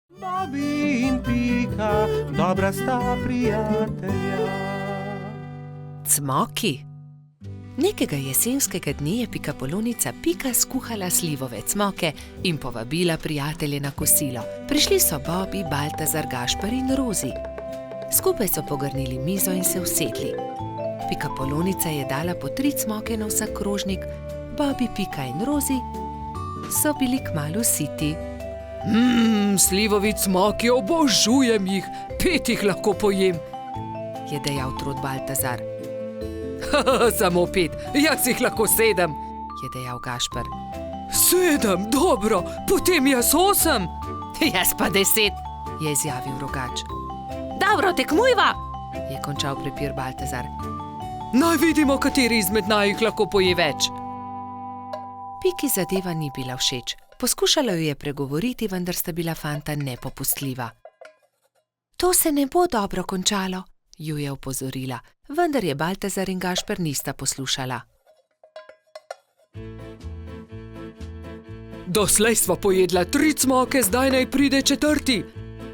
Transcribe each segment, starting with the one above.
Bobi in Pika, dobra sta prijatelja. Cmoki. Nekega jesenskega dne je pikapolonica Pika skuhala slivove cmoke in povabila prijatelje na kosilo. Prišli so Bobi, Baltazar, Gašper in Rozi. Skupaj so pogrnili mizo in se usedli. Pikapolonica je dala po 3 cmoke na vsak krožnik, Bobi, Pika in Rozi so bili kmalu siti. Slivovi cmoki, obožujem jih, 5 jih lahko pojem, je dejal trod Baltazar. Samo 5, jaz jih lahko 7, je dejal Gašper. 7, dobro, potem jaz 8. Jaz pa 10, je izjavil Rogač. Dobro, tekmujva, je končal prepir Baltazar. Naj vidimo, kateri izmed naju lahko poje več. Piki zadeva ni bila všeč. Poskušala jo je pregovoriti, vendar sta bila fanta nepopustljiva. To se ne bo dobro končalo, ju je opozorila, vendar je Baltazar in Gašper nista poslušala. Doslej sva pojedla 3 cmoke, zdaj naj pride 4,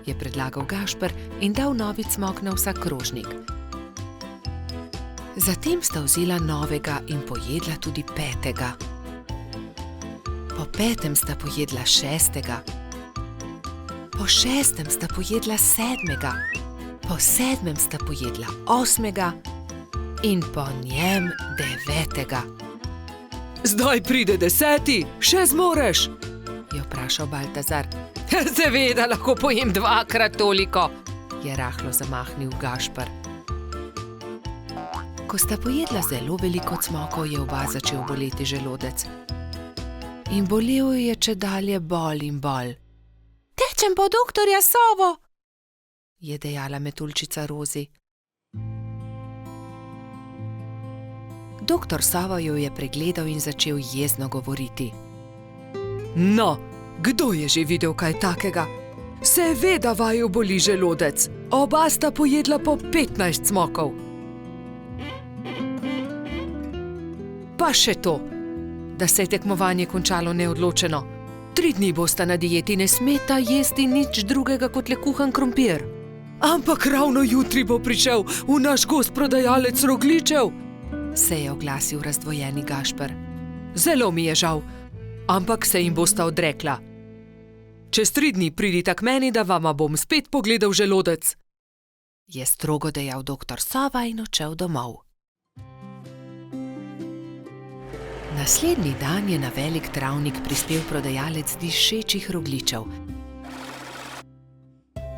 je predlagal Gašper in dal novi cmok na vsak krožnik. Zatem sta vzela novega in pojedla tudi 5. Po 5. sta pojedla 6. Po 6. sta pojedla 7. Po 7. sta pojedla 8. in po njem 9. Zdaj pride 10, še zmoreš, je vprašal Baltazar. Seveda lahko pojem 2-krat toliko, je rahlo zamahnil Gašper. Ko sta pojedla zelo veliko cmokov, je oba začel boleti želodec. In bolel je čedalje bolj in bolj. Tečem po doktorja Sovo, je dejala metulčica Rozi. Doktor Sova jo je pregledal in začel jezno govoriti. No, kdo je že videl kaj takega? Seveda vaju boli želodec. Oba sta pojedla po 15 cmokov. Pa še to, da se je tekmovanje končalo neodločeno. 3 dni bosta na dieti, ne smeta jesti nič drugega kot le kuhan krompir. Ampak ravno jutri bo prišel v naš gost prodajalec rogljičev, se je oglasil razdvojeni Gašper. Zelo mi je žal, ampak se jim bosta odrekla. Čez 3 dni pridita k meni, da vama bom spet pogledal želodec, je strogo dejal doktor Sova in odšel domov. Naslednji dan je na velik travnik prispel prodajalec dišečih rogljičev.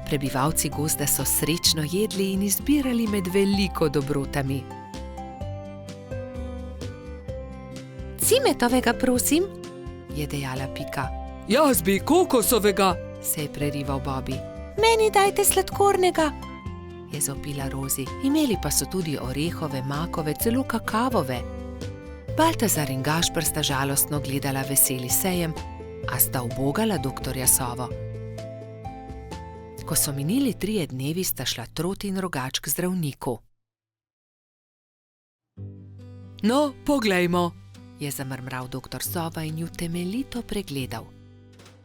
Prebivalci gozda so srečno jedli in izbirali med veliko dobrotami. Cimetovega, prosim, je dejala Pika. Jaz bi kokosovega, se je prerival Bobi. Meni dajte sladkornega, je zavpila Rozi. Imeli pa so tudi orehove, makove, celo kakavove. Baltazar in Gašper sta žalostno gledala veseli sejem, a sta ubogala doktorja Sovo. Ko so minili 3 dnevi, sta šla Trot in Rogač k zdravniku. No, poglejmo, je zamrmral doktor Sova in ju temeljito pregledal.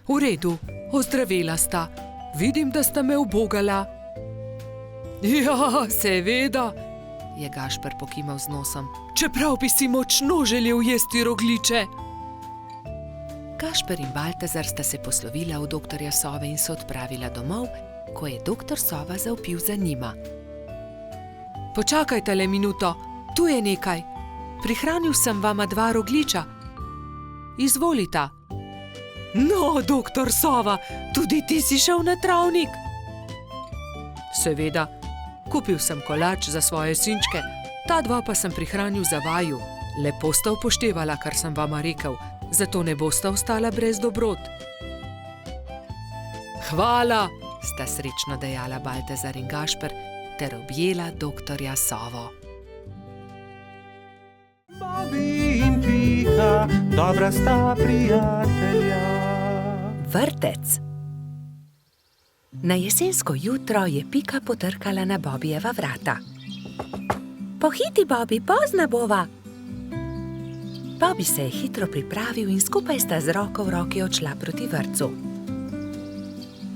V redu, ozdravela sta. Vidim, da sta me ubogala. Ja, seveda, je Gašper pokimal z nosom. Čeprav bi si močno želel jesti rogljiče. Gašper in Baltazar sta se poslovila od doktorja Sove in se odpravila domov, ko je doktor Sova zavpil za njima. Počakajte le minuto, tu je nekaj. Prihranil sem vama 2 rogljiča. Izvolita. No, doktor Sova, tudi ti si šel na travnik? Seveda, kupil sem kolač za svoje sinčke, ta 2 pa sem prihranil za vaju. Lepo sta upoštevala, kar sem vama rekel, zato ne bosta ostala brez dobrot. Hvala, sta srečno dejala Baltazar in Gašper ter objela doktorja Sovo. Bobi in Pika, dobra sta prijatelja. Vrtec. Na jesensko jutro je Pika potrkala na Bobijeva vrata. Pohiti, Bobi, pozna bova. Bobby se je hitro pripravil in skupaj sta z roko v roki odšla proti vrtcu.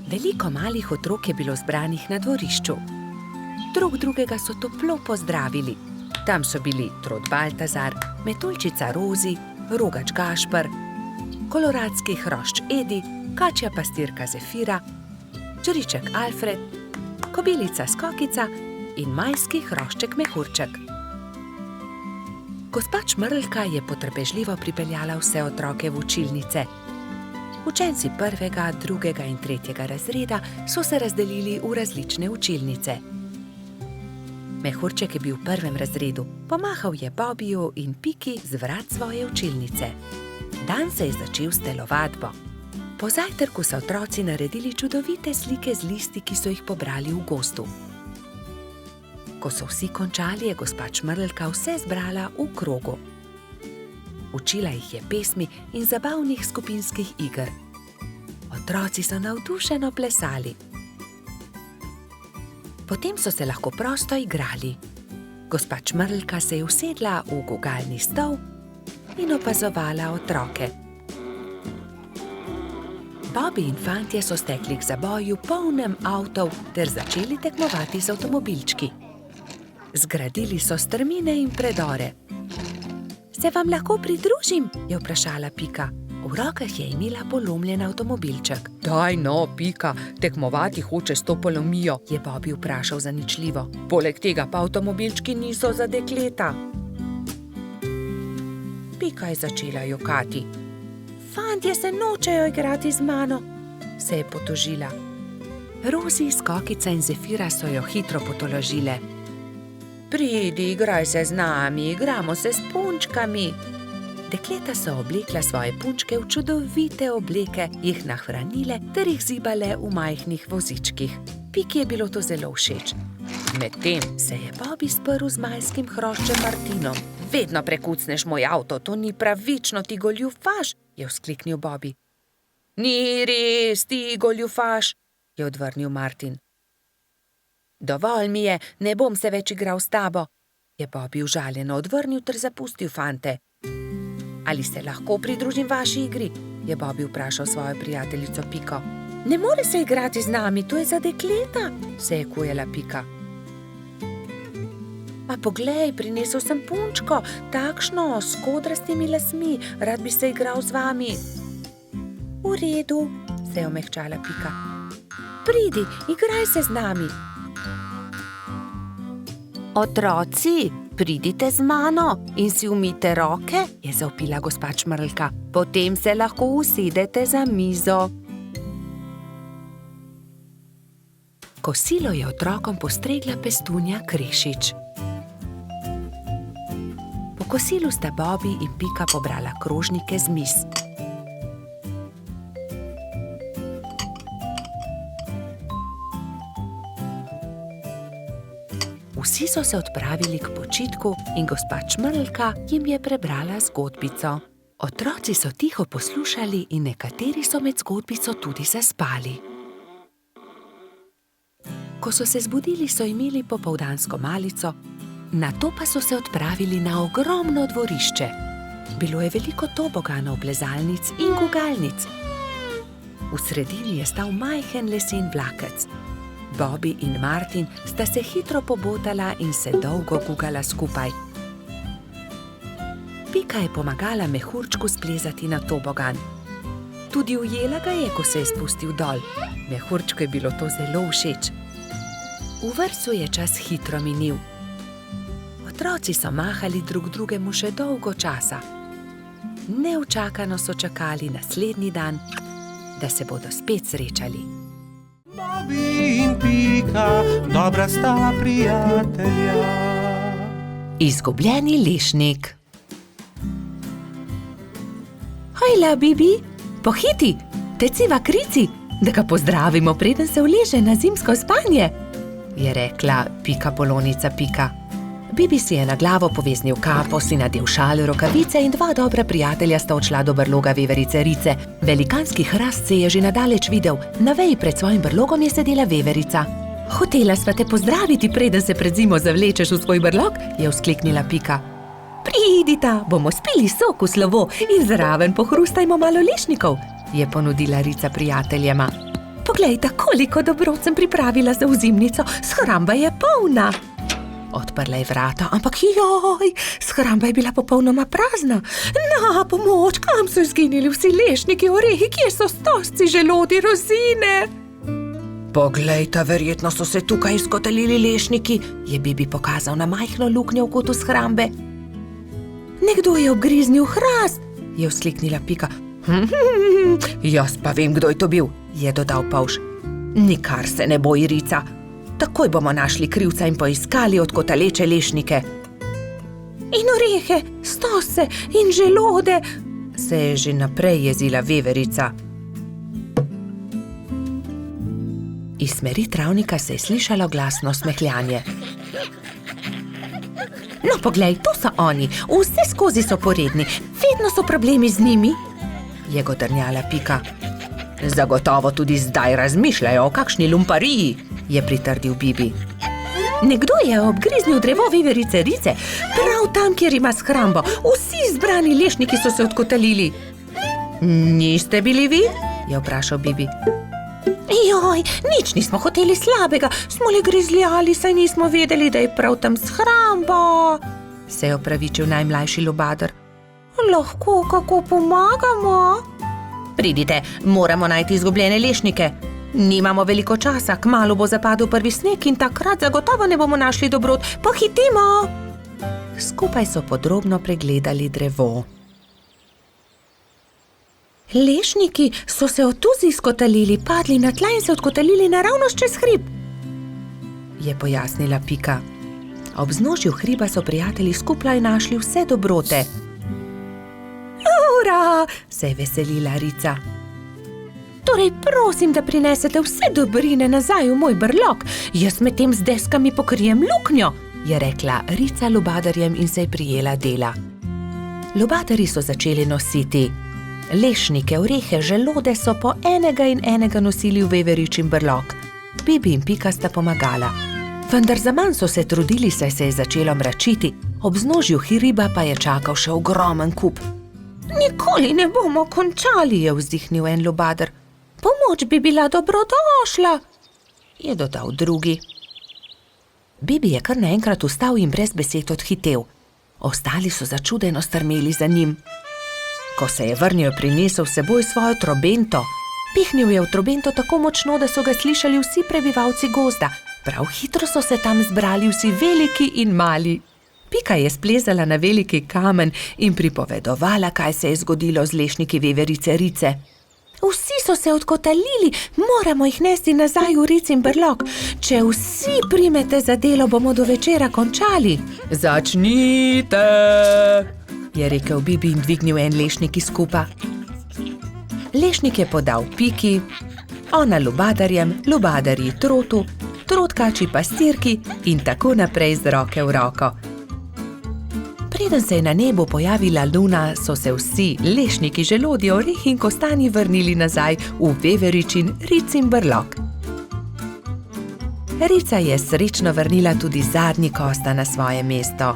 Veliko malih otrok je bilo zbranih na dvorišču. Drug drugega so toplo pozdravili. Tam so bili Trod Baltazar, Metuljčica Rozi, Rogač Gašper, koloradski hrošč Edi, kačja pastirka Zefira, čriček Alfred, kobilica Skokica in majski hrošček Mehurček. Gospa Čmrlka je potrpežljivo pripeljala vse otroke v učilnice. Učenci 1., 2. in 3. razreda so se razdelili v različne učilnice. Mehurček je bil v 1. razredu, pomahal je Bobiju in Piki z vrat svoje učilnice. Dan se je začel s telovadbo. Po zajtrku so otroci naredili čudovite slike z listi, ki so jih pobrali v gozdu. Ko so vsi končali, je gospa Čmrlka vse zbrala v krogu. Učila jih je pesmi in zabavnih skupinskih iger. Otroci so navdušeno plesali. Potem so se lahko prosto igrali. Gospa Čmrlka se je usedla v gugalni stol in opazovala otroke. Bobby in fantje so stekli k zaboju polnem avtov ter začeli tekmovati z avtomobilčki. Zgradili so strmine in predore. Se vam lahko pridružim? Je vprašala Pika. V rokah je imela polomljen avtomobilček. Daj no, Pika, tekmovati hoče s to polomijo, je Bobby vprašal zaničljivo. Poleg tega pa avtomobilčki niso za dekleta. Pika je začela jokati. Fantje se nočejo igrati z mano, se je potožila. Rozi, Skokica in Zefira so jo hitro potolažile. Pridi, igraj se z nami, igramo se s punčkami. Dekleta so oblekla svoje punčke v čudovite obleke, jih nahranile ter jih zibale v majhnih vozičkih. Piki je bilo to zelo všeč. Medtem se je Bobby sprl z majskim hroščem Martinom. Vedno prekucneš moj avto, to ni pravično, ti goljufaš, je vzkliknil Bobby. Ni res, ti goljufaš, je odvrnil Martin. Dovolj mi je, ne bom se več igral s tabo, je Bobby užaljeno odvrnil ter zapustil fante. Ali se lahko pridružim vaši igri, je Bobby vprašal svojo prijateljico Piko. Ne more se igrati z nami, to je za dekleta, se je kujala Pika. A poglej, prinesel sem punčko, takšno, s kodrastimi lasmi, rad bi se igral z vami. V redu, se je omehčala Pika. Pridi, igraj se z nami. Otroci, pridite z mano in si umijte roke, je zavpila gospa Čmrlka. Potem se lahko usedete za mizo. Kosilo je otrokom postregla pestunja Krešič. Po kosilu sta Bobby in Pika pobrala krožnike z miz. Vsi so se odpravili k počitku in gospa Čmrlka jim je prebrala zgodbico. Otroci so tiho poslušali in nekateri so med zgodbico tudi zaspali. Ko so se zbudili, so imeli popoldansko malico, nato pa so se odpravili na ogromno dvorišče. Bilo je veliko toboganov, plezalnic in gugalnic. V sredini je stal majhen lesen vlakec. Bobby in Martin sta se hitro pobotala in se dolgo gugala skupaj. Pika je pomagala Mehurčku splezati na tobogan. Tudi ujela ga je, ko se je spustil dol. Mehurčku je bilo to zelo všeč. V vrtcu je čas hitro minil. Otroci so mahali drug drugemu še dolgo časa. Neučakano so čakali naslednji dan, da se bodo spet srečali. Bobby in Pika, dobra sta prijatelja. Izgubljeni lešnik. Hojla, Bibi, pohiti, teciva krici, da ga pozdravimo, preden se uleže na zimsko spanje, je rekla Pika Polonica Pika. Bibi si je na glavo poveznil kapo, si nadel šal, rokavice in dva dobra prijatelja sta odšla do brloga veverice Rice. Velikanski hrast se je že nadaleč videl, na veji pred svojim brlogom je sedela veverica. Hotela sva te pozdraviti, preden se pred zimo zavlečeš v svoj brlog, je vzkliknila Pika. Pridita, bomo spili sok v slovo in zraven pohrustajmo malo lešnikov, je ponudila Rica prijateljema. Poglejta, koliko dobrot sem pripravila za ozimnico, shramba je polna. Odprla je vrata, ampak joj, shramba je bila popolnoma prazna. Na pomoč, kam so izginili vsi lešniki, orehi, kje so stožci, želodi, rozine? Poglejta, verjetno so se tukaj izkotalili lešniki, je Bibi pokazal na majhno luknjo v kotu shrambe. Nekdo je obgriznil hrast, je vzkliknila Pika. Jaz pa vem, kdo je to bil, je dodal Polž. Nikar se ne boj, Rica. Takoj bomo našli krivca in poiskali odkotaleče lešnike. In orehe, stose in želode, se je že naprej jezila veverica. Iz smeri travnika se je slišalo glasno smehljanje. No, poglej, to so oni, vse skozi so poredni, vedno so problemi z njimi, je godrnjala Pika. Zagotovo tudi zdaj razmišljajo o kakšni lumpariji, je pritrdil Bibi. Nekdo je obgriznil drevo veverice Rice, prav tam, kjer ima shrambo. Vsi zbrani lešniki so se odkotalili. Niste bili vi? Je vprašal Bibi. Joj, nič nismo hoteli slabega, smo le grizljali, saj nismo vedeli, da je prav tam shramba, se je opravičil najmlajši lubadar. Lahko kako pomagamo? Pridite, moramo najti izgubljene lešnike. Nimamo veliko časa, kmalu bo zapadel prvi sneg in takrat zagotovo ne bomo našli dobrot. Pohitimo! Skupaj so podrobno pregledali drevo. Lešniki so se od tuzi izkotalili, padli na tla in se odkotalili naravnost čez hrib, je pojasnila Pika. Ob vznožju hriba so prijatelji skupaj našli vse dobrote. Ura, se je veselila Rica. Torej prosim, da prinesete vse dobrine nazaj v moj brlog, jaz med tem z deskami pokrijem luknjo, je rekla Rica lubadarjem in se je prijela dela. Lubadarji so začeli nositi lešnike, orehe, želode so po enega in enega nosili v veveričin brlog. Bibi in Pika sta pomagala. Vendar zaman so se trudili, saj se je začelo mračiti, ob vznožju hriba pa je čakal še ogromen kup. Nikoli ne bomo končali, je vzdihnil en lubadar. Pomoč bi bila dobrodošla, je dodal drugi. Bibi je kar naenkrat vstal in brez besed odhitel. Ostali so začudeno strmeli za njim. Ko se je vrnil, je prinesel s seboj svojo trobento. Pihnil je v trobento tako močno, da so ga slišali vsi prebivalci gozda. Prav hitro so se tam zbrali vsi veliki in mali. Pika je splezala na veliki kamen in pripovedovala, kaj se je zgodilo z lešniki veverice Rice. Vsi so se odkotalili, moramo jih nesti nazaj v Ricin brlog. Če vsi primete za delo, bomo do večera končali. Začnite, je rekel Bibi in dvignil en lešnik iz kupa. Lešnik je podal Piki, ona lubadarjem, lubadarji trotu, trotkači pastirki in tako naprej z roke v roko. Preden se je na nebu pojavila luna, so se vsi lešniki, želodje, orehi in kostanji vrnili nazaj v veveričin Ricin brlog. Rica je srečno vrnila tudi zadnji kosta na svoje mesto.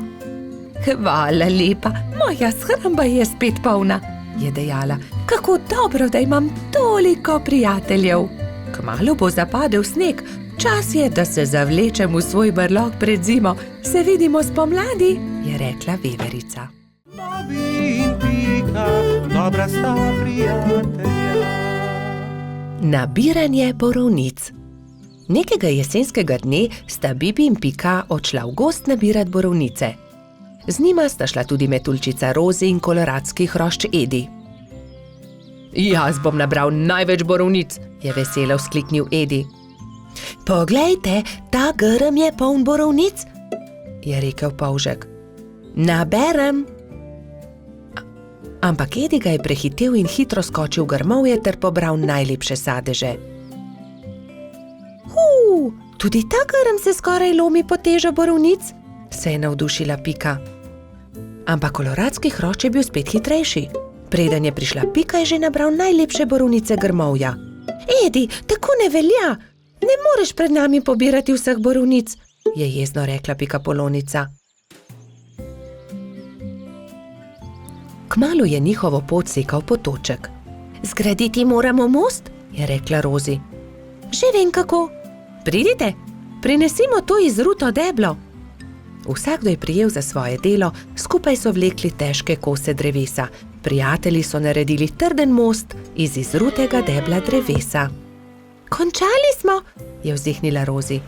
Hvala lepa, moja shramba je spet polna, je dejala. Kako dobro, da imam toliko prijateljev. Kmalu bo zapadel sneg, čas je, da se zavlečem v svoj brlog pred zimo. Se vidimo spomladi, je rekla veverica. Bobi in Pika, dobra sta prijatelja. Nabiranje borovnic. Nekega jesenskega dne sta Bibi in Pika odšla v gozd nabirat borovnice. Z njima sta šla tudi metuljčica Rozi in koloradski hrošč Edi. Jaz bom nabral največ borovnic, je veselo vzkliknil Edi. Poglejte, ta grm je poln borovnic, je rekel polžek. Naberem. Ampak Edi ga je prehitel in hitro skočil v grmovje ter pobral najlepše sadeže. Tudi ta grm se skoraj lomi pod težo borovnic, se je navdušila Pika. Ampak koloradski hrošč je bil spet hitrejši. Preden je prišla Pika, je že nabral najlepše borovnice grmovja. Edi, tako ne velja! Ne moreš pred nami pobirati vseh borovnic, je jezno rekla Pikapolonica. Kmalu je njihovo pot sekal potoček. Zgraditi moramo most, je rekla Rozi. Že vem kako. Pridite, prinesimo to izruto deblo. Vsakdo je prijel za svoje delo, skupaj so vlekli težke kose drevesa. Prijatelji so naredili trden most iz izrutega debla drevesa. Končali smo, je vzdihnila Rozi.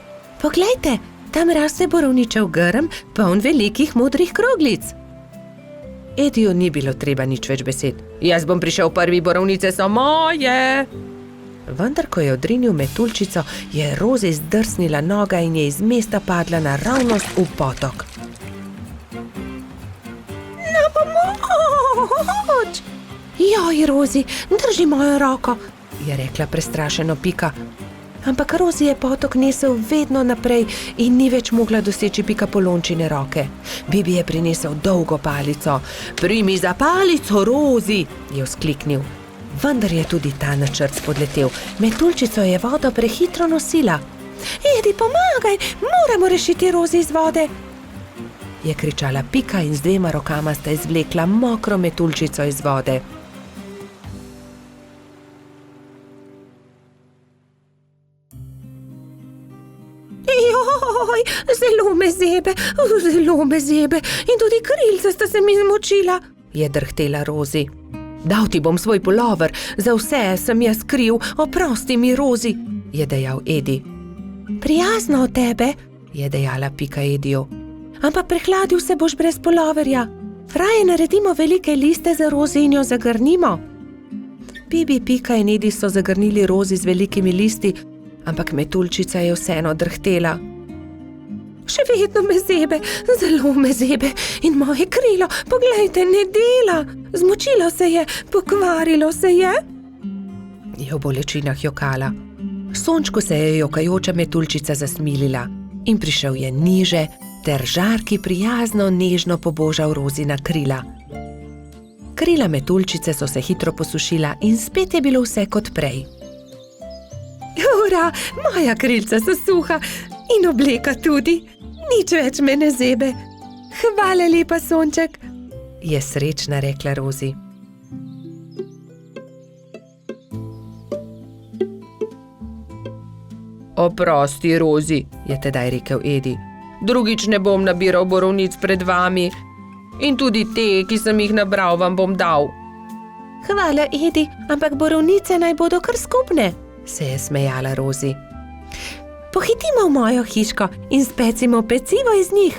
Poglejte, tam raste borovničev grm, poln velikih modrih kroglic. Ediju ni bilo treba nič več besed. Jaz bom prišel prvi, borovnice so moje. Vendar, ko je odrinil metuljčico, je Rozi zdrsnila noga in je iz mesta padla naravnost v potok. Na pomoč! Joj, Rozi, drži mojo roko, je rekla prestrašeno Pika. Ampak Rozi je potok nesel vedno naprej in ni več mogla doseči Pikapolončine roke. Bibi je prinesel dolgo palico. Primi za palico, Rozi, je vzkliknil. Vendar je tudi ta načrt spodletel. Metuljčico je vodo prehitro nosila. Edi, pomagaj, moramo rešiti Rozi iz vode, je kričala Pika in z 2 rokama sta izvlekla mokro metuljčico iz vode. Joj, zelo me zebe in tudi krilca sta se mi zmočila, je drhtela Rozi. Dal ti bom svoj pulover, za vse sem jaz kriv, oprosti mi, Rozi, je dejal Edi. Prijazno od tebe, je dejala Pika Ediju. Ampak prehladil se boš brez puloverja. Raje naredimo velike liste za Rozi in jo zagrnimo. Bibi, Pika in Edi so zagrnili Rozi z velikimi listi, ampak metuljčica je vseeno drhtela. Še vedno me zebe, zelo me zebe in moje krilo, poglejte, ne dela. Zmočilo se je, pokvarilo se je. Je v bolečinah jokala. Sončku se je jokajoča metuljčica zasmilila in prišel je niže ter žarki prijazno nežno pobožal Rozina krila. Krila metuljčice so se hitro posušila in spet je bilo vse kot prej. Ura, moja krilca so suha in obleka tudi. Nič več me ne zebe. Hvala lepa, Sonček, je srečna rekla Rozi. Oprosti, Rozi, je tedaj rekel Edi. Drugič ne bom nabiral borovnic pred vami in tudi te, ki sem jih nabral, vam bom dal. Hvala, Edi, ampak borovnice naj bodo kar skupne, se je smejala Rozi. Pohitimo v mojo hiško in specimo pecivo iz njih.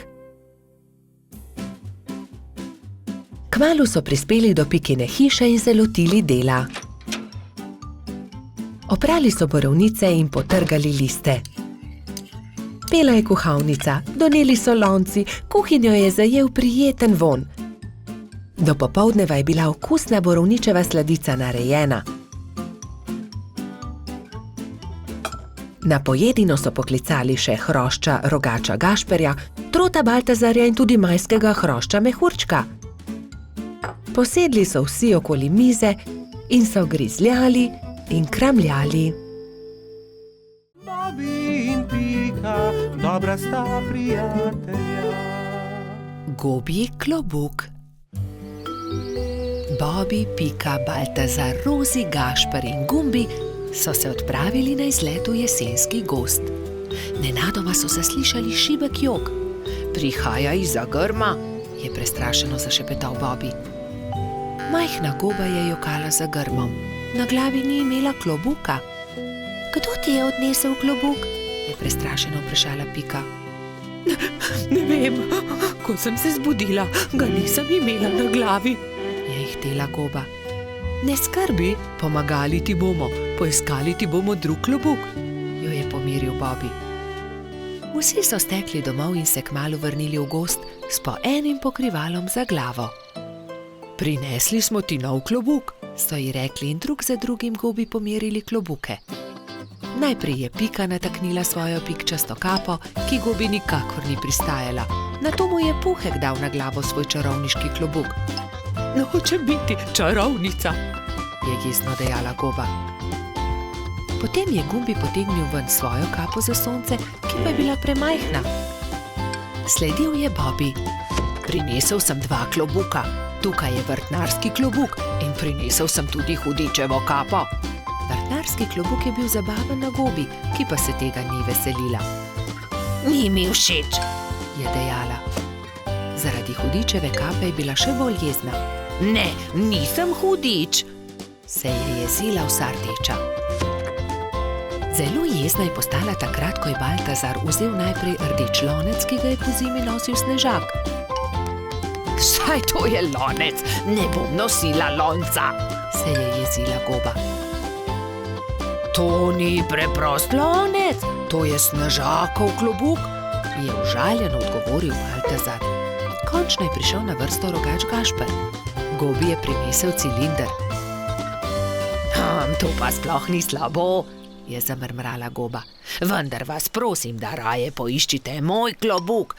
Kmalu so prispeli do Pikine hiše in se lotili dela. Oprali so borovnice in potrgali liste. Pela je kuhalnica, doneli so lonci, kuhinjo je zajel prijeten vonj. Do popoldneva je bila okusna borovničeva sladica narejena. Na pojedino so poklicali še hrošča rogača Gašperja, trota Baltazarja in tudi majskega hrošča Mehurčka. Posedli so vsi okoli mize in so grizljali in kramljali. Bobi in Pika, dobra sta prijatelja. Gobji klobuk. Bobi, Pika, Baltazar, Rozi, Gašper in Gumbi so se odpravili na izlet v jesenski gozd. Nenadoma so zaslišali šibek jok. Prihaja izza grma, je prestrašeno zašepetal Bobi. Majhna goba je jokala za grmom. Na glavi ni imela klobuka. Kdo ti je odnesel klobuk? Je prestrašeno vprašala Pika. Ne vem, ko sem se zbudila, ga nisem imela na glavi, je ihtela goba. Ne skrbi, pomagali ti bomo, poiskali ti bomo drug klobuk, jo je pomiril Bobi. Vsi so stekli domov in se kmalu vrnili v gozd s po enim pokrivalom za glavo. Prinesli smo ti nov klobuk, so ji rekli in drug za drugim gobi pomerili klobuke. Najprej je Pika nataknila svojo pikčasto kapo, ki gobi nikakor ni pristajala. Nato mu je Puhek dal na glavo svoj čarovniški klobuk. Hočem biti čarovnica, je jezno dejala goba. Potem je Gumbi potegnil ven svojo kapo za sonce, ki pa je bila premajhna. Sledil je Bobi. Prinesel sem 2 klobuka, Tukaj je vrtnarski klobuk in prinesel sem tudi hudičevo kapo. Vrtnarski klobuk je bil zabaven na Gobi, ki pa se tega ni veselila. Ni mi všeč, je dejala. Zaradi hudičeve kape je bila še bolj jezna. Ne, nisem hudič, se je jezila vsa rdeča. Zelo jezna je postala takrat, ko je Baltazar vzel najprej rdeč lonec, ki ga je pozimi nosil Snežak. Saj to je lonec, ne bom nosila lonca, se je jezila Goba. To ni preprost lonec, to je Snežakov klobuk, je užaljeno odgovoril Baltazar. Končno je prišel na vrsto rogač Gašper. Gobi je prinesel cilinder. To pa sploh ni slabo, je zamrmrala Goba. Vendar vas prosim, da raje poiščite moj klobuk.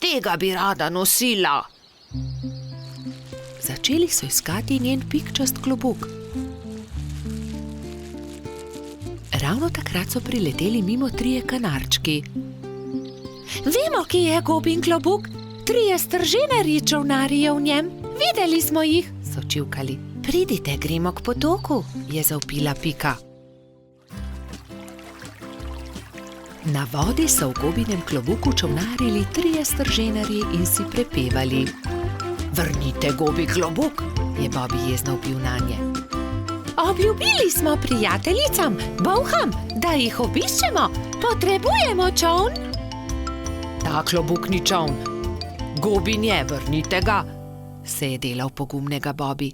Tega bi rada nosila. Začeli so iskati njen pikčast klobuk. Ravno takrat so prileteli mimo 3 kanarčki. Vemo, kje je Gobin klobuk. 3 strženarji čolnarijo v njem. Videli smo jih, so čivkali. Pridite, gremo k potoku, je zavpila Pika. Na vodi so v Gobinem klobuku čolnarili 3 strženarji in si prepevali. Vrnite Gobi klobuk, je Bobi jezno vpil nanje. Obljubili smo prijateljicam, bolham, da jih obiščemo. Potrebujemo čoln. Ta klobuk ni čoln. Gobin je, vrnite ga, se je delal pogumnega Bobi.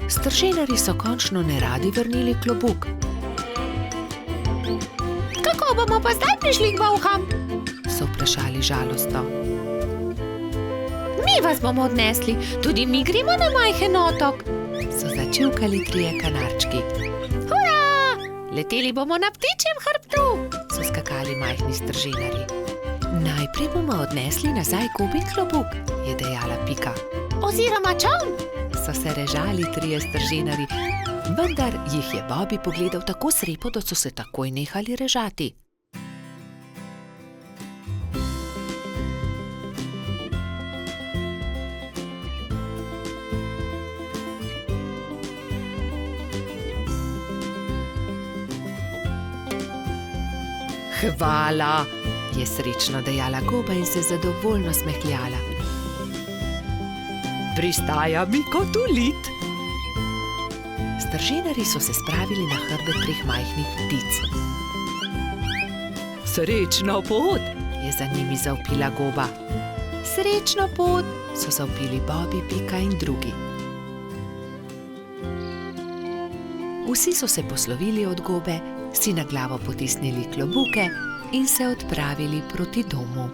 Strženarji so končno neradi vrnili klobuk. Kako bomo pa zdaj prišli k bolham? So vprašali žalostno. Mi vas bomo odnesli, tudi mi gremo na majhen otok, so začivkali 3 kanarčki. Hurra! Leteli bomo na ptičjem hrbtu, so skakali majhni strženarji. Najprej bomo odnesli nazaj Gobin klobuk, je dejala Pika. Oziroma čoln, so se režali 3 strženarji, vendar jih je Bobi pogledal tako srepo, da so se takoj nehali režati. Hvala, je srečno dejala Goba in se zadovoljno smehljala. Pristaja mi kot ulit. Strženarji so se spravili na hrbet 3 majhnih ptic. Srečno pot, je za njimi zavpila Goba. Srečno pot, so zavpili Bobi, Pika in drugi. Vsi so se poslovili od Gobe, si na glavo potisnili klobuke in se odpravili proti domu.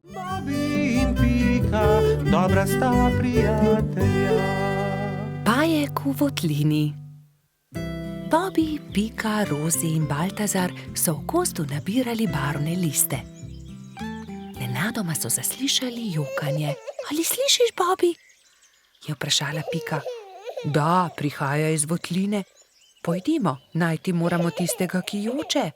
Bobi in Pika, dobra sta prijatelja. Bajek v votlini. Bobi, Pika, Rozi in Baltazar so v gozdu nabirali barvne liste. Nenadoma so zaslišali jokanje. Ali slišiš, Bobi? Je vprašala Pika. Da, prihaja iz votline. Pojdimo, najti moramo tistega, ki joče.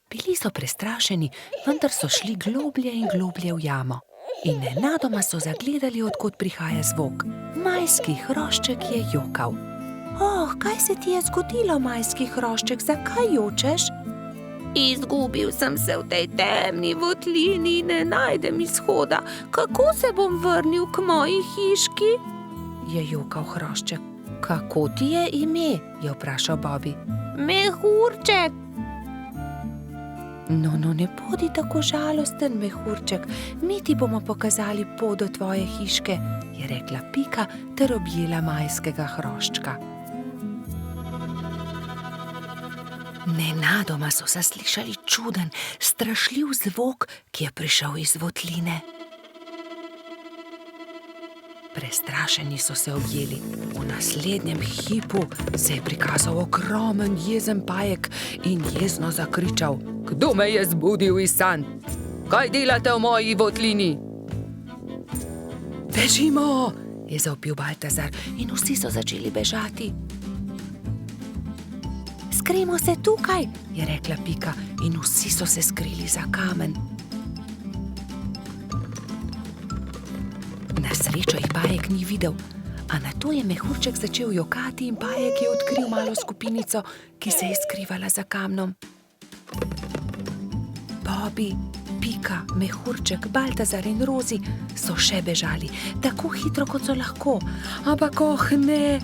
Bili so prestrašeni, vendar so šli globlje in globlje v jamo. In nenadoma so zagledali, od kod prihaja zvok. Majski hrošček je jokal. Kaj se ti je zgodilo, majski hrošček, zakaj jočeš? Izgubil sem se v tej temni votlini in ne najdem izhoda. Kako se bom vrnil k moji hiški? Je jokal hrošček. Kako ti je ime? Je vprašal Bobi. Mehurček. No, ne bodi tako žalosten, mehurček. Mi ti bomo pokazali pot do tvoje hiške, je rekla Pika ter objela majskega hroščka. Nenadoma so zaslišali čuden, strašljiv zvok, ki je prišel iz votline. Prestrašeni so se objeli. V naslednjem hipu se je prikazal ogromen jezen pajek in jezno zakričal. Kdo me je zbudil iz sanj? Kaj delate v moji votlini? Bežimo, je zavpil Baltazar in vsi so začeli bežati. Skrimo se tukaj, je rekla Pika in vsi so se skrili za kamen. Na srečo jih Pajek ni videl, a nato je mehurček začel jokati in Pajek je odkril malo skupinico, ki se je skrivala za kamnom. Bobby, Pika, mehurček, Baltazar in Rozi so še bežali, tako hitro, kot so lahko. Ampak ne!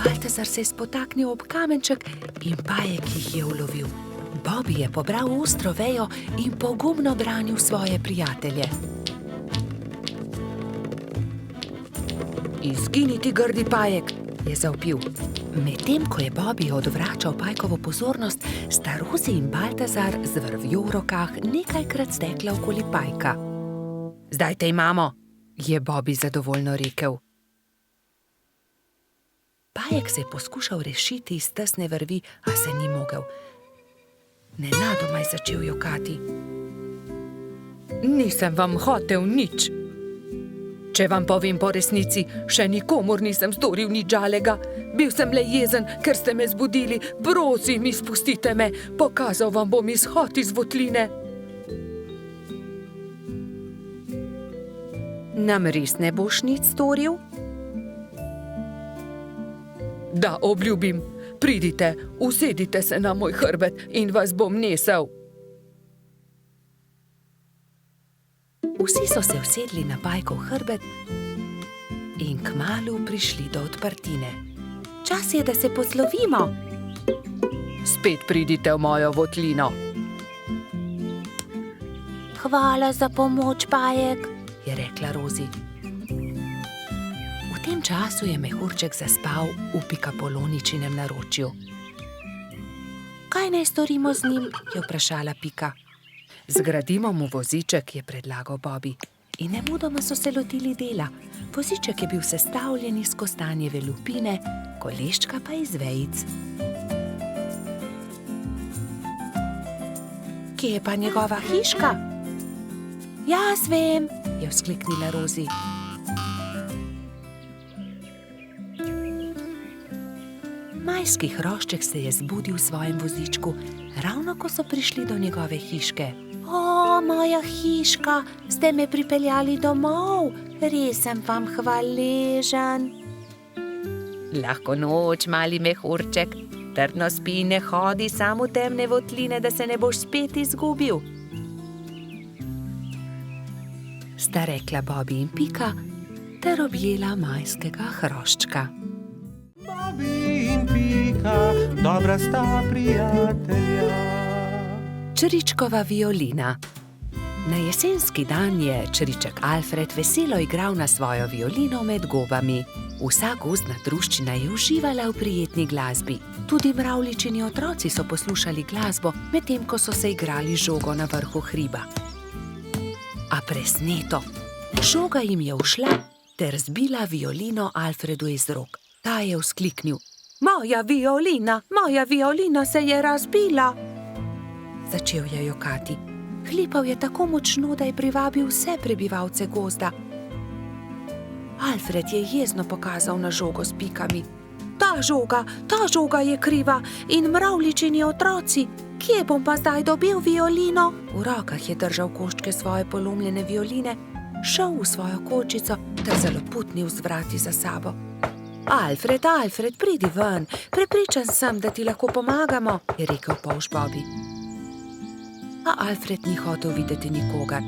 Baltazar se je spotaknil ob kamenček in Pajek jih je ulovil. Bobby je pobral ostro vejo in pogumno branil svoje prijatelje. Izgini ti, grdi Pajek, je zavpil. Medtem ko je Bobby odvračal Pajkovo pozornost, sta Rozi in Baltazar z vrvjo v rokah nekajkrat stekla okoli Pajka. Zdaj te imamo, je Bobby zadovoljno rekel. Pajek se je poskušal rešiti iz tesne vrvi, a se ni mogel. Nenadoma je začel jokati. Nisem vam hotel nič. Če vam povem po resnici, še nikomur nisem storil nič žalega. Bil sem le jezen, ker ste me zbudili. Prosim, izpustite me. Pokazal vam bom izhod iz votline. Nam res ne boš nič storil? Da, obljubim. Pridite, usedite se na moj hrbet in vas bom nesel. Vsi so se usedli na Pajkov hrbet in kmalu prišli do odprtine. Čas je, da se poslovimo. Spet pridite v mojo votlino. Hvala za pomoč, Pajek, je rekla Rozi. V tem času je mehurček zaspal v Pikapoloničinem naročju. Kaj naj storimo z njim, je vprašala Pika. Zgradimo mu voziček, je predlagal Bobby. In nemudoma so se lotili dela. Voziček je bil sestavljen iz kostanjeve lupine, koleščka pa iz vejic. Kje je pa njegova hiška? Jaz vem, je vzkliknila Rozi. Majski hrošček se je zbudil v svojem vozičku, ravno ko so prišli do njegove hiške. O, moja hiška, ste me pripeljali domov, res sem vam hvaležen. Lahko noč, mali mehurček, trdno spi in ne hodi samo v temne votline, da se ne boš spet izgubil. Sta rekla Bobby in Pika ter objela majskega hroščka. Bobby in Pika, dobra sta prijatelja. Čričkova violina. Na jesenski dan je čriček Alfred veselo igral na svojo violino med gobami. Vsa gozdna druščina je uživala v prijetni glasbi. Tudi mravljičini otroci so poslušali glasbo, medtem ko so se igrali žogo na vrhu hriba. A presneto, žoga jim je ušla ter zbila violino Alfredu iz rok. Ta je vzkliknil: moja violina se je razbila! Začel je jokati. Hlipal je tako močno, da je privabil vse prebivalce gozda. Alfred je jezno pokazal na žogo s pikami. Ta žoga je kriva in mravljičini otroci. Kje bom pa zdaj dobil violino? V rokah je držal koščke svoje polomljene violine, šel v svojo kočico ter zaloputnil z vrati za sabo. Alfred, pridi ven, prepričan sem, da ti lahko pomagamo, je rekel polž Bobby. A Alfred ni hotel videti nikogar.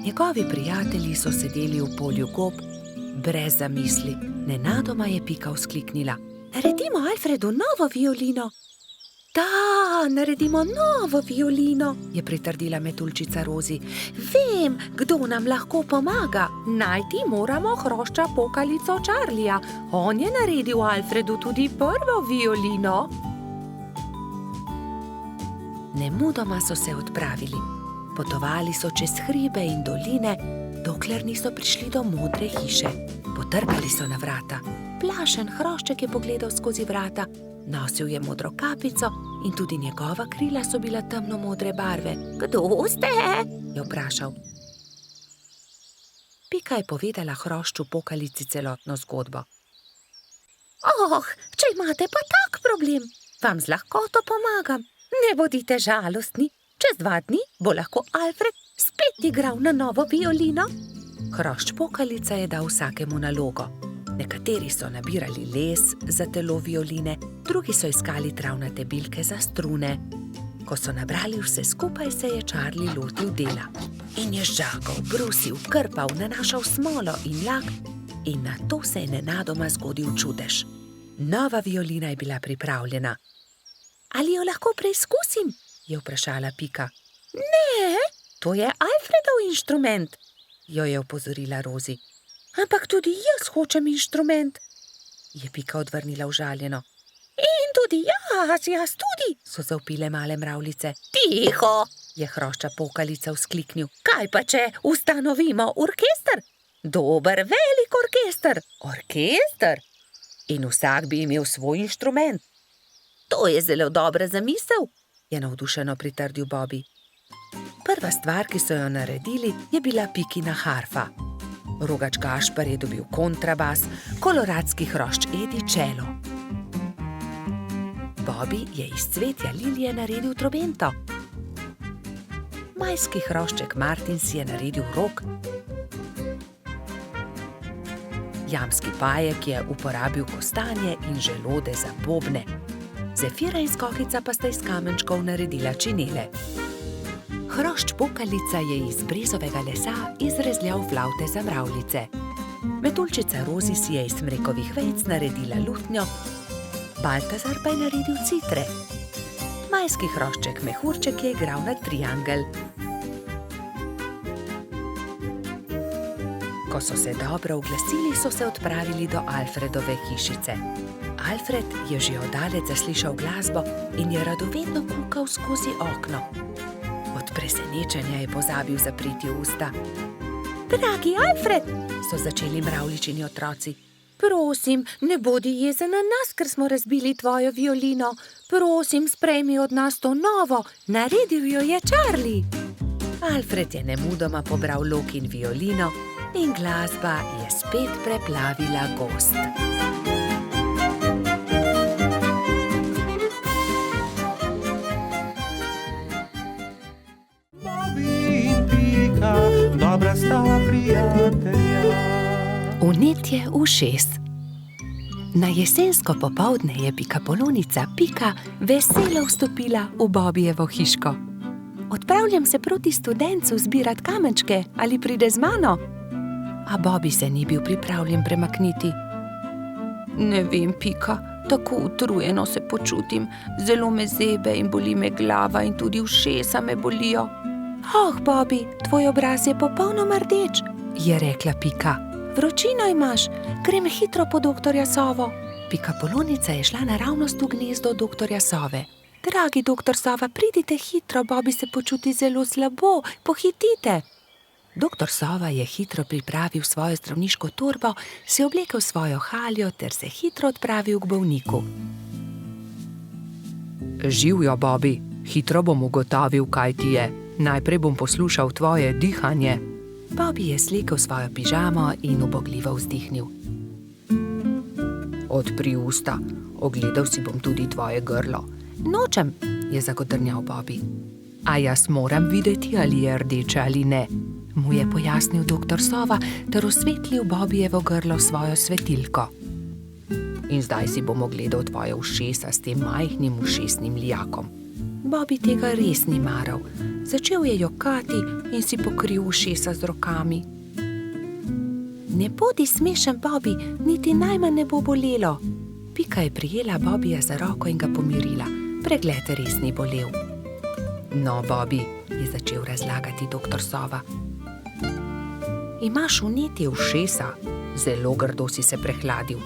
Njegovi prijatelji so sedeli v polju gob, brez zamisli. Nenadoma je Pika vzkliknila: naredimo Alfredu novo violino! Da, naredimo novo violino, je pritrdila metuljčica Rozi. Vem, kdo nam lahko pomaga. Najti moramo hrošča pokalico Charlija. On je naredil Alfredu tudi prvo violino. Nemudoma so se odpravili. Potovali so čez hribe in doline, dokler niso prišli do modre hiše. Potrkali so na vrata. Plašen hrošček je pogledal skozi vrata. Nosil je modro kapico in tudi njegova krila so bila temno-modre barve. Kdo ste? Je vprašal. Pika je povedala hrošču pokalici celotno zgodbo. Če imate pa tak problem, vam z lahkoto pomagam. Ne bodite žalostni, čez 2 dni bo lahko Alfred spet igral na novo violino. Hrošč pokalica je dal vsakemu nalogo. Nekateri so nabirali les za telo violine, drugi so iskali travnate bilke za strune. Ko so nabrali vse skupaj, se je Charlie lotil dela. In je žagal, brusil, krpal, nanašal smolo in lak in nato se je nenadoma zgodil čudež. Nova violina je bila pripravljena. Ali jo lahko preizkusim? Je vprašala Pika. Ne, to je Alfredov inštrument, jo je opozorila Rozi. Ampak tudi jaz hočem inštrument, je Pika odvrnila užaljeno. In tudi jaz tudi, so zavpile male mravljice. Tiho, je hrošča pokalica vzkliknil. Kaj pa če ustanovimo orkester? Dober, velik orkester. Orkester? In vsak bi imel svoj inštrument. To je zelo dobra zamisel, je navdušeno pritrdil Bobby. Prva stvar, ki so jo naredili, je bila Pikina harfa. Rogač Gašper je dobil kontrabas, koloradski hrošč Edi čelo. Bobby je iz cvetja lilije naredil trobento. Majski hrošček Martin si je naredil rog. Jamski pajek je uporabil kostanje in želode za bobne. Zefira in Skokica pa sta iz kamenčkov naredila činele. Hrošč pokalica je iz brezovega lesa izrezljal flavte za mravljice. Metuljčica Rozi si je iz smrekovih vejic naredila lutnjo, Baltazar pa je naredil citre. Majski hrošček Mehurček je igral na triangel. Ko so se dobro oglasili, so se odpravili do Alfredove hišice. Alfred je že oddaleč zaslišal glasbo in je radovedno kukal skozi okno. Od presenečenja je pozabil zapreti usta. Dragi Alfred, so začeli mravljičini otroci. Prosim, ne bodi jezen na nas, ker smo razbili tvojo violino. Prosim, sprejmi od nas to novo. Naredil jo je Charlie. Alfred je nemudoma pobral lok in violino in glasba je spet preplavila gozd. Bobby in Pika, dobra sta prijatelja. Vnetje ušes. Na jesensko popoldne je pikapolonica Pika veselo vstopila v Bobbyjevo hiško. Odpravljam se proti Studencu zbirat kamenčke, ali pride z mano? A Bobby se ni bil pripravljen premakniti. Ne vem, Pika, tako utrujeno se počutim. Zelo me zebe in boli me glava in tudi ušesa me bolijo. Bobby, tvoj obraz je popolnoma rdeč, je rekla Pika. Vročino imaš, grem hitro po doktorja Sovo. Pikapolonica je šla naravnost v gnezdo doktorja Sove. Dragi doktor Sova, pridite hitro, Bobby se počuti zelo slabo, pohitite. Doktor Sova je hitro pripravil svojo zdravniško torbo, si oblekel svojo haljo ter se hitro odpravil k bolniku. Živjo, Bobby, hitro bom ugotovil, kaj ti je. Najprej bom poslušal tvoje dihanje. Bobby je slekel svojo pižamo in ubogljivo vzdihnil. Odpri usta, ogledal si bom tudi tvoje grlo. Nočem, je zagodrnjal Bobby. A jaz moram videti, ali je rdeče ali ne, mu je pojasnil doktor Sova ter osvetlil Bobbyjevo grlo svojo svetilko. In zdaj si bom ogledal tvoje ušesa s tem majhnim ušesnim lijakom. Bobby tega res ni maral. Začel je jokati in si pokril ušesa z rokami. Ne bodi smešen, Bobby, niti najmanj ne bo bolelo. Pika je prijela Bobbyja za roko in ga pomirila. Pregled res ni bolel. No, Bobby, je začel razlagati doktor Sova. Imaš vnetje ušesa, zelo grdo si se prehladil.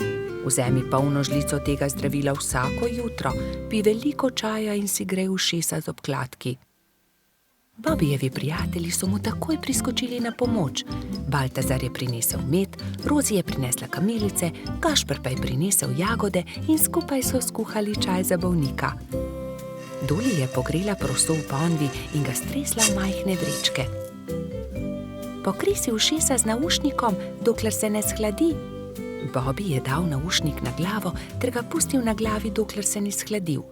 Vzemi polno žlico tega zdravila vsako jutro, pij veliko čaja in si grej ušesa z obkladki. Bobbyjevi prijatelji so mu takoj priskočili na pomoč. Baltazar je prinesel med, Rozi je prinesla kamilice, Gašper pa je prinesel jagode in skupaj so skuhali čaj za bolnika. Doli je pogrela proso v ponvi in ga stresla v majhne vrečke. Pokri si ušesa z naušnikom, dokler se ne shladi. Bobby je dal naušnik na glavo ter ga pustil na glavi, dokler se ni shladil.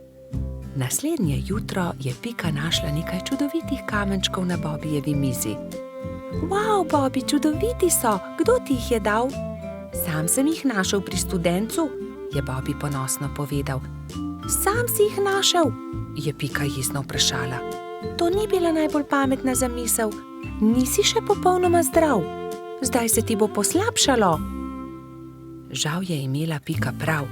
Naslednje jutro je Pika našla nekaj čudovitih kamenčkov na Bobbyjevi mizi. Wow, Bobby, čudoviti so. Kdo ti jih je dal? Sam sem jih našel pri studencu, je Bobby ponosno povedal. Sam si jih našel? Je Pika jezno vprašala. To ni bila najbolj pametna zamisel. Nisi še popolnoma zdrav. Zdaj se ti bo poslabšalo. Žal je imela Pika prav.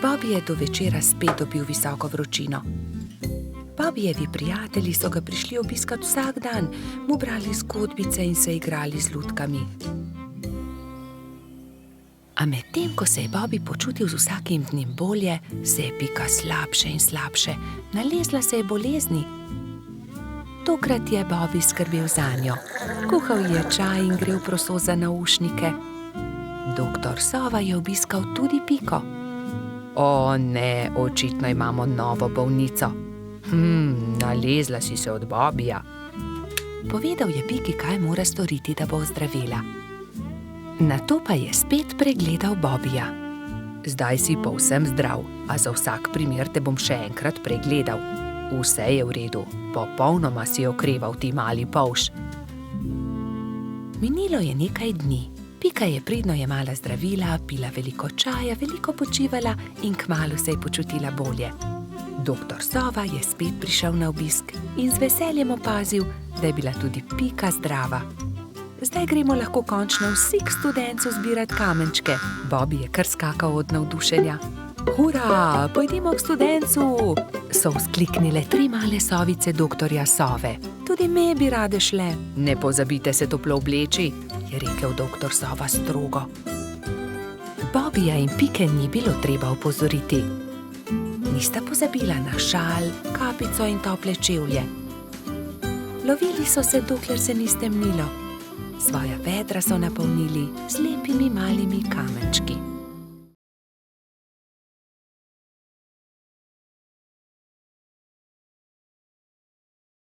Bobby je do večera spet dobil visoko vročino. Bobbyjevi prijatelji so ga prišli obiskat vsak dan, mu brali zgodbice in se igrali z lutkami. A medtem, ko se je Bobby počutil z vsakim dnem bolje, se je Pika slabše in slabše, nalezla se je bolezni. Tokrat je Bobby skrbel zanjo. Kuhal je čaj in grel proso za naušnike. Doktor Sova je obiskal tudi Piko. O ne, očitno imamo novo bolnico. Nalezla si se od Bobbyja. Povedal je Piki, kaj mora storiti, da bo ozdravela. Nato pa je spet pregledal Bobbyja. Zdaj si povsem zdrav, a za vsak primer te bom še enkrat pregledal. Vse je v redu, popolnoma si okreval, ti mali polž. Minilo je nekaj dni. Pika je pridno jemala zdravila, pila veliko čaja, veliko počivala in kmalu se je počutila bolje. Doktor Sova je spet prišel na obisk in z veseljem opazil, da je bila tudi Pika zdrava. Zdaj gremo lahko končno vsi k studencu zbirat kamenčke. Bobby je kar skakal od navdušenja. Hura, pojdimo k studencu, so vzkliknile 3 male sovice doktorja Sove. Tudi me bi rade šle. Ne pozabite se toplo obleči, je rekel doktor Sova strogo. Bobbyja in Pike ni bilo treba opozoriti. Nista pozabila na šal, kapico in tople čevlje. Lovili so se, dokler se ni stemnilo. Svoja vedra so napolnili z lepimi malimi kamenčki.